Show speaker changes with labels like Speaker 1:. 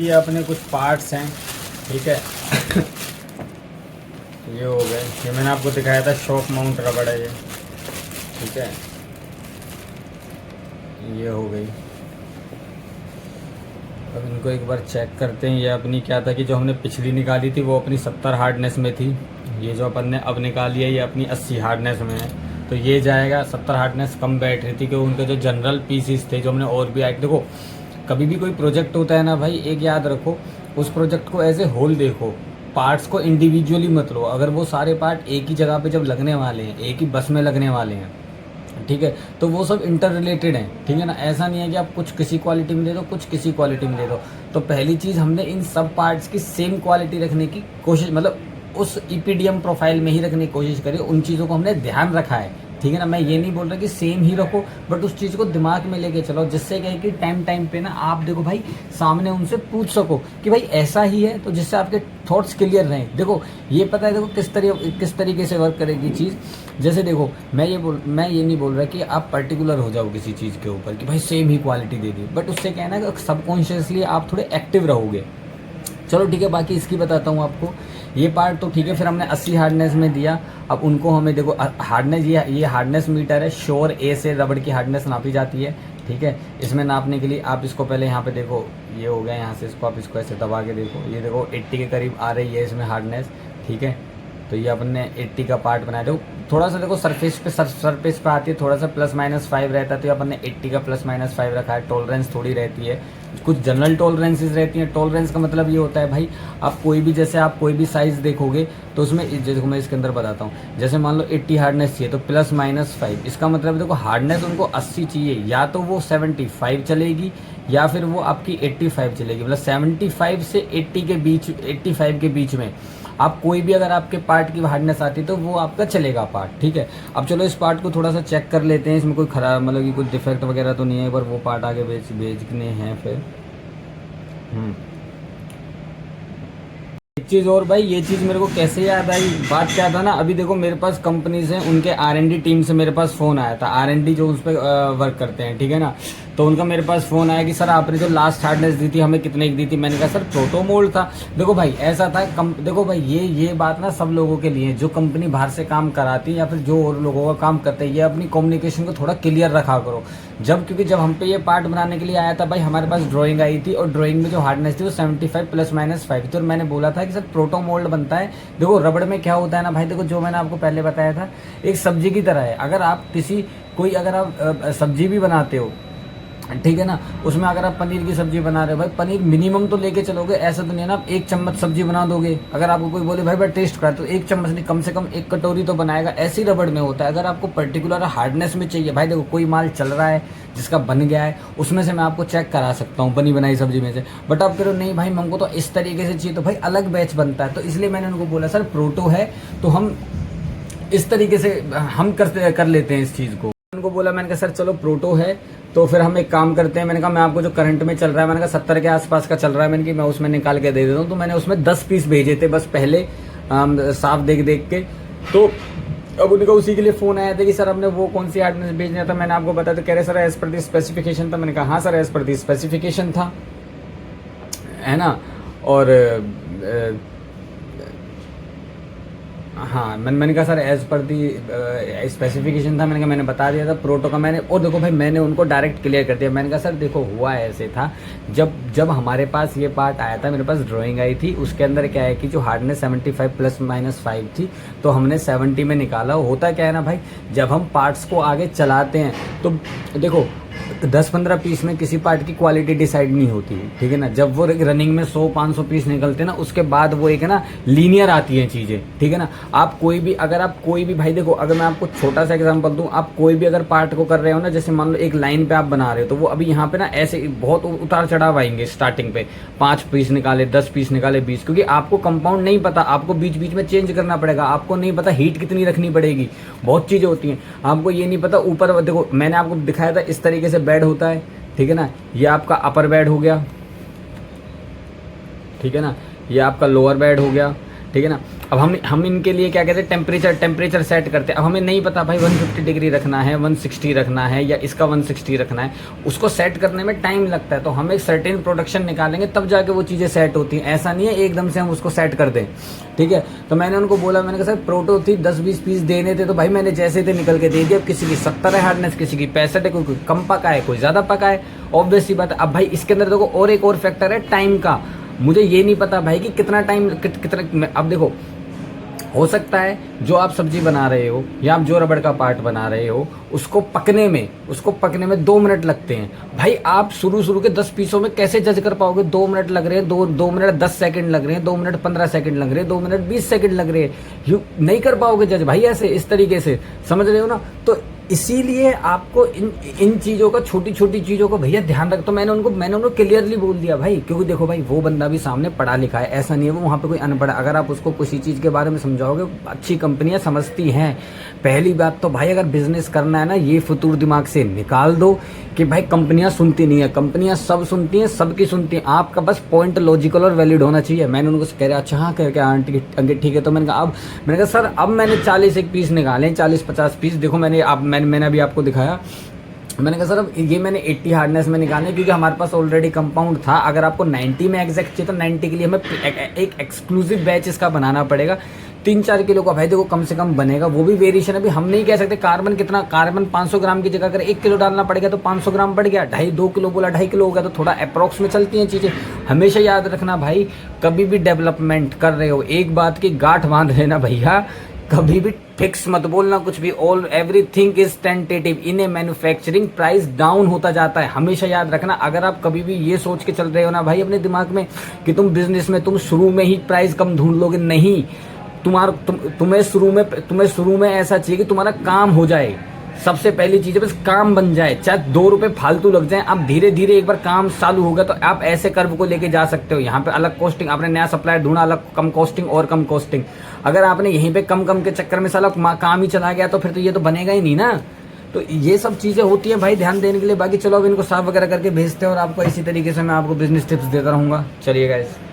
Speaker 1: ये अपने कुछ पार्ट्स हैं, ठीक है। ये हो गए, ये मैंने आपको दिखाया था शॉक माउंट रबड़ है ये, ठीक है। ये हो गई। अब इनको एक बार चेक करते हैं। ये अपनी क्या था कि जो हमने पिछली निकाली थी वो अपनी 70 हार्डनेस में थी। ये जो अपन ने अब निकाली है ये अपनी 80 हार्डनेस में है। तो ये जाएगा 70 हार्डनेस कम बैठ रही थी, क्योंकि उनके जो जनरल पीसीस थे जो हमने और भी आए। देखो कभी भी कोई प्रोजेक्ट होता है ना भाई, एक याद रखो, उस प्रोजेक्ट को एज ए होल देखो, पार्ट्स को इंडिविजुअली मत लो। अगर वो सारे पार्ट एक ही जगह पे जब लगने वाले हैं, एक ही बस में लगने वाले हैं, ठीक है, तो वो सब इंटर रिलेटेड हैं, ठीक है ना। ऐसा नहीं है कि आप कुछ किसी क्वालिटी में दे दो, कुछ किसी क्वालिटी में दे दो। तो पहली चीज़ हमने इन सब पार्ट्स की सेम क्वालिटी रखने की कोशिश, मतलब उस ईपीडीएम प्रोफाइल में ही रखने की कोशिश करी। उन चीज़ों को हमने ध्यान रखा है, ठीक है ना। मैं ये नहीं बोल रहा कि सेम ही रखो, बट उस चीज़ को दिमाग में लेके चलो, जिससे क्या है कि टाइम टाइम पे ना आप देखो भाई, सामने उनसे पूछ सको कि भाई ऐसा ही है, तो जिससे आपके थॉट्स क्लियर रहें। देखो ये पता है, देखो किस तरीके से वर्क करेगी चीज़। जैसे देखो मैं ये नहीं बोल रहा कि आप पर्टिकुलर हो जाओ किसी चीज़ के ऊपर कि भाई same he quality they the, but उससे क्या है ना कि सबकॉन्शियसली आप थोड़े एक्टिव रहोगे। चलो ठीक है, बाकी इसकी बताता हूँ आपको। ये पार्ट तो ठीक है, फिर हमने 80 हार्डनेस में दिया। अब उनको हमें देखो हार्डनेस, ये हार्डनेस मीटर है, श्योर ए से रबड़ की हार्डनेस नापी जाती है, ठीक है। इसमें नापने के लिए आप इसको पहले यहाँ पे देखो, ये हो गया, यहाँ से इसको आप इसको ऐसे दबा के देखो, ये देखो 80 के करीब आ रही है इसमें हार्डनेस, ठीक है। तो ये अपन ने 80 का पार्ट बनाया। देखो थोड़ा सा देखो सरफेस पे आती है, थोड़ा सा +-5 रहता है, तो अपन ने 80 का +-5 रखा है। टॉलरेंस थोड़ी रहती है, कुछ जनरल टॉलरेंसेस रहती हैं। टॉलरेंस का मतलब ये होता है भाई, आप कोई भी, जैसे आप कोई भी साइज़ देखोगे तो उसमें, देखो मैं इसके अंदर बताता हूँ। जैसे मान लो 80 हार्डनेस चाहिए तो +-5, इसका मतलब देखो हार्डनेस उनको 80 चाहिए, या तो वो 75 चलेगी या फिर वो आपकी 85 चलेगी। मतलब 75 से 80 के बीच, 85 के बीच में आप कोई भी, अगर आपके पार्ट की हार्डनेस आती है तो वो आपका चलेगा पार्ट, ठीक है। अब चलो इस पार्ट को थोड़ा सा चेक कर लेते हैं, इसमें कोई खराब, मतलब कि कोई डिफेक्ट वगैरह तो नहीं है। एक बार वो पार्ट आगे भेजने हैं फिर। एक चीज़ और भाई, ये चीज़ मेरे को कैसे याद आई, बात क्या था ना, अभी देखो मेरे पास कंपनीज हैं, उनके R&D टीम से मेरे पास फ़ोन आया था। R&D जो उस पर वर्क करते हैं, ठीक है ना। तो उनका मेरे पास फ़ोन आया कि सर आपने जो लास्ट हार्डनेस दी थी हमें कितने की दी थी। मैंने कहा सर प्रोटोमोल्ड था। देखो भाई ऐसा था, देखो भाई ये बात ना सब लोगों के लिए, जो कंपनी बाहर से काम कराती है या फिर जो और लोगों का काम करते हैं, ये अपनी कम्युनिकेशन को थोड़ा क्लियर रखा करो। क्योंकि जब हम पे ये पार्ट बनाने के लिए आया था भाई, हमारे पास ड्राइंग आई थी, और ड्राइंग में जो हार्डनेस थी वो 75 +-5 थी। और मैंने बोला था कि सर प्रोटोमोल्ड बनता है। देखो रबड़ में क्या होता है ना भाई, देखो जो मैंने आपको पहले बताया था, एक सब्जी की तरह है। अगर आप अगर आप सब्जी भी बनाते हो, ठीक है ना, उसमें अगर आप पनीर की सब्जी बना रहे हो भाई, पनीर मिनिमम तो लेके चलोगे। ऐसा तो नहीं है ना आप 1 चम्मच सब्जी बना दोगे। अगर आपको कोई बोले भाई टेस्ट करा, तो 1 चम्मच नहीं, कम से कम 1 कटोरी तो बनाएगा। ऐसी रबड़ में होता है। अगर आपको पर्टिकुलर हार्डनेस में चाहिए भाई, देखो कोई माल चल रहा है जिसका बन गया है, उसमें से मैं आपको चेक करा सकता हूँ बनी बनाई सब्जी में से। बट आप कह रहे हो नहीं भाई हमको तो इस तरीके से चाहिए, तो भाई अलग बैच बनता है। तो इसलिए मैंने उनको बोला सर प्रोटो है तो हम इस तरीके से हम कर लेते हैं इस चीज़ को। उनको बोला, मैंने कहा सर चलो प्रोटो है तो फिर हम एक काम करते हैं। मैंने कहा मैं आपको जो करंट में चल रहा है, मैंने कहा 70 के आसपास का चल रहा है, मैंने कि मैं उसमें निकाल के दे देता हूँ। तो मैंने उसमें 10 पीस भेजे थे बस पहले, साफ देख के। तो अब उनका उसी के लिए फ़ोन आया था कि सर हमने वो कौन सी हार्डनेस भेजना था। मैंने आपको बताया, तो कह रहे सर एज पर दी स्पेसिफिकेशन था। मैंने कहा हाँ सर एज पर दी स्पेसिफिकेशन था, है ना। और हाँ मैंने कहा सर एज पर दी स्पेसिफिकेशन था। मैंने कहा मैंने बता दिया था प्रोटो का मैंने। और देखो भाई मैंने उनको डायरेक्ट क्लियर कर दिया। मैंने कहा सर देखो हुआ ऐसे था, जब हमारे पास ये पार्ट आया था, मेरे पास ड्राइंग आई थी, उसके अंदर क्या है कि जो हार्डनेस 75 +-5 थी, तो हमने 70 में निकाला। होता क्या है ना भाई, जब हम पार्ट्स को आगे चलाते हैं तो देखो 10-15 पीस में किसी पार्ट की क्वालिटी डिसाइड नहीं होती है, ठीक है ना। जब वो रनिंग में 100-500 पीस निकलते हैं ना, उसके बाद वो एक है ना लीनियर आती हैं चीज़ें, ठीक है ना। अगर आप कोई भी भाई देखो, अगर मैं आपको छोटा सा एग्जांपल दूं, आप कोई भी अगर पार्ट को कर रहे हो ना, जैसे मान लो एक लाइन पे आप बना रहे हो, तो वो अभी यहाँ पे ना ऐसे बहुत उतार चढ़ाव आएंगे। स्टार्टिंग पे 5 पीस निकाले, 10 पीस निकाले, 20, क्योंकि आपको कंपाउंड नहीं पता, आपको बीच बीच में चेंज करना पड़ेगा। आपको नहीं पता हीट कितनी रखनी पड़ेगी, बहुत चीज़ें होती हैं। आपको ये नहीं पता ऊपर देखो, मैंने आपको दिखाया था इस तरीके से बेड होता है, ठीक है ना। ये आपका अपर बेड हो गया, ठीक है ना, ये आपका लोअर बेड हो गया, ठीक है ना। अब हम इनके लिए क्या कहते हैं, टेम्परेचर सेट करते हैं। अब हमें नहीं पता भाई 150 डिग्री रखना है, 160 रखना है या इसका 160 रखना है, उसको सेट करने में टाइम लगता है। तो हम एक सर्टेन प्रोडक्शन निकालेंगे तब जाके वो चीज़ें सेट होती हैं, ऐसा नहीं है एकदम से हम उसको सेट कर दें, ठीक है। तो मैंने उनको बोला, मैंने कहा सर प्रोटो थी 10-20 पीस देने थे, तो भाई मैंने जैसे थे निकल के दे दिया। अब किसी की 70 है हार्डनेस, किसी की 65 है, कोई कम पका है, कोई ज़्यादा पका है, ऑब्वियस सी बात है। अब भाई इसके अंदर देखो और एक और फैक्टर है टाइम का। मुझे ये नहीं पता भाई कि कितना टाइम कितना, अब देखो हो सकता है जो आप सब्जी बना रहे हो या आप जो रबड़ का पार्ट बना रहे हो उसको पकने में 2 मिनट लगते हैं। भाई आप शुरू के 10 पीसों में कैसे जज कर पाओगे 2 मिनट लग रहे हैं, 2 मिनट 10 सेकंड लग रहे हैं, 2 मिनट 15 सेकंड लग रहे हैं, 2 मिनट 20 सेकंड लग रहे हैं, नहीं कर पाओगे जज भाई ऐसे इस तरीके से, समझ रहे हो ना। तो इसीलिए आपको इन चीज़ों का, छोटी छोटी चीज़ों का भैया ध्यान रख। तो मैंने उनको क्लियरली बोल दिया भाई, क्योंकि देखो भाई वो बंदा भी सामने पढ़ा लिखा है, ऐसा नहीं है वो वहाँ पे कोई अनपढ़। अगर आप उसको किसी चीज़ के बारे में समझाओगे, अच्छी कंपनियां समझती हैं। पहली बात तो भाई अगर बिजनेस करना है ना, ये फतूर दिमाग से निकाल दो कि भाई कंपनियां सुनती नहीं है, कंपनियां सब सुनती हैं, सबकी सुनती हैं। आपका बस पॉइंट लॉजिकल और वैलिड होना चाहिए। मैंने उनको कह रहा अच्छा हाँ कह क्या आंटी ठीक है। तो मैंने कहा सर अब मैंने 40 एक पीस निकाले, 40-50 पीस, देखो मैंने अभी आपको दिखाया। मैंने कहा सर अब ये मैंने 80 हार्डनेस में निकाले, क्योंकि हमारे पास ऑलरेडी कंपाउंड था। अगर आपको 90 में एग्जैक्ट चाहिए तो 90 के लिए हमें एक एक्सक्लूसिव बैच इसका बनाना पड़ेगा। 3-4 किलो का भाई देखो कम से कम बनेगा, वो भी वेरिएशन। अभी हम नहीं कह सकते कार्बन 500 ग्राम की जगह अगर 1 किलो डालना पड़ेगा तो 500 ग्राम बढ़ गया, 2.5 किलो बोला 2.5 किलो हो गया, तो थोड़ा अप्रोक्स में चलती हैं चीज़ें। हमेशा याद रखना भाई, कभी भी डेवलपमेंट कर रहे हो एक बात की गांठ बांध लेना भैया, कभी भी फिक्स मत बोलना कुछ भी। All everything is tentative in A manufacturing, price down होता जाता है, हमेशा याद रखना। अगर आप कभी भी ये सोच के चल रहे हो ना भाई अपने दिमाग में कि तुम बिजनेस में तुम शुरू में ही प्राइस कम ढूंढ लोगे, नहीं। तुम्हें शुरू में ऐसा चाहिए कि तुम्हारा काम हो जाए। सबसे पहली चीज है बस काम बन जाए, चाहे 2 रुपए फालतू लग जाए। आप धीरे धीरे एक बार काम चालू होगा तो आप ऐसे कर्व को लेके जा सकते हो। यहाँ पे अलग कॉस्टिंग, आपने नया सप्लायर ढूंढा, अलग कम कॉस्टिंग और कम कॉस्टिंग। अगर आपने यहीं पे कम के चक्कर में साला काम ही चला गया तो फिर तो ये तो बनेगा ही नहीं ना। तो ये सब चीजें होती हैं भाई ध्यान देने के लिए। बाकी चलो अब इनको साफ वगैरह करके भेजते हैं और आपको इसी तरीके से मैं आपको बिजनेस टिप्स देता रहूंगा। चलिए गाइस।